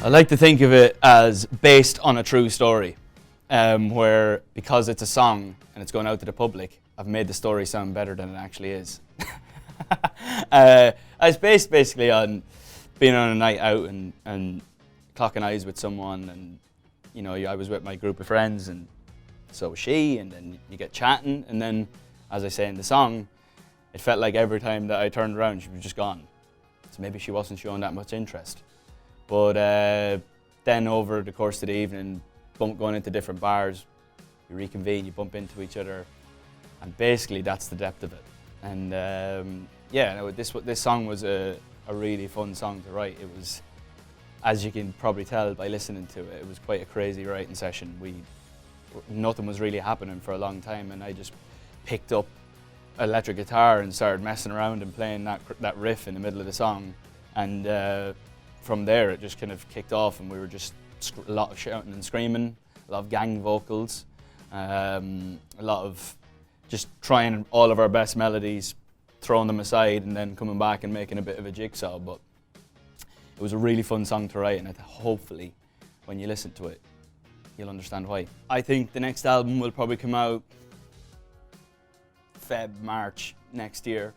I like to think of it as based on a true story, where because it's a song and it's going out to the public, I've made the story sound better than it actually is. It's based basically on being on a night out and clocking eyes with someone, and you know, I was with my group of friends and so was she, and then you get chatting, and then, as I say in the song, it felt like every time that I turned around she was just gone. So maybe she wasn't showing that much interest. But then over the course of the evening, going into different bars, you reconvene, you bump into each other, and basically that's the depth of it. And yeah, no, this song was a really fun song to write. It was, as you can probably tell by listening to it, it was quite a crazy writing session. Nothing was really happening for a long time, and I just picked up electric guitar and started messing around and playing that riff in the middle of the song, and from there it just kind of kicked off, and we were just a lot of shouting and screaming, a lot of gang vocals, a lot of just trying all of our best melodies, throwing them aside and then coming back and making a bit of a jigsaw. But it was a really fun song to write, and hopefully when you listen to it you'll understand why. I think the next album will probably come out March next year.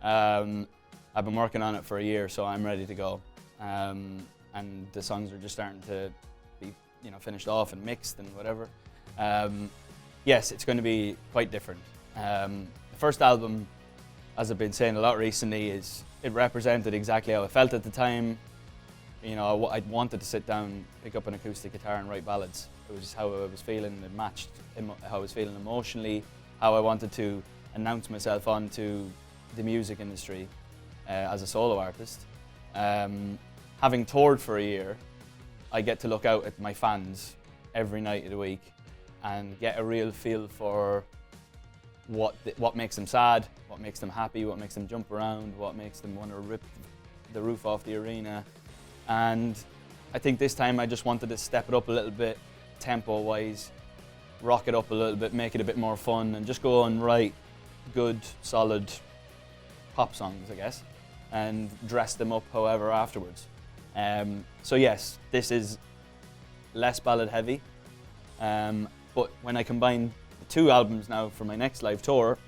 I've been working on it for a year, so I'm ready to go. And the songs are just starting to be, you know, finished off and mixed and whatever. Yes, it's going to be quite different. The first album, as I've been saying a lot recently, it represented exactly how I felt at the time. You know, I wanted to sit down, pick up an acoustic guitar and write ballads. It was how I was feeling. It matched how I was feeling emotionally, how I wanted to announce myself onto the music industry as a solo artist. Having toured for a year, I get to look out at my fans every night of the week and get a real feel for what makes them sad, what makes them happy, what makes them jump around, what makes them want to rip the roof off the arena. And I think this time I just wanted to step it up a little bit, tempo-wise, rock it up a little bit, make it a bit more fun, and just go and write good, solid pop songs, I guess, and dress them up however afterwards. So yes, this is less ballad heavy, but when I combine the two albums now for my next live tour,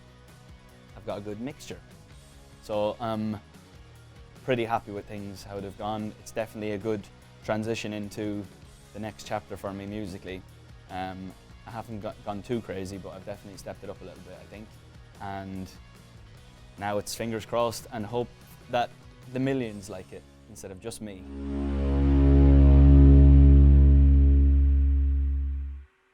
I've got a good mixture. So I'm pretty happy with things, how they've gone. It's definitely a good transition into the next chapter for me musically. I haven't gone too crazy, but I've definitely stepped it up a little bit, I think. And now it's fingers crossed and hope that the millions like it instead of just me.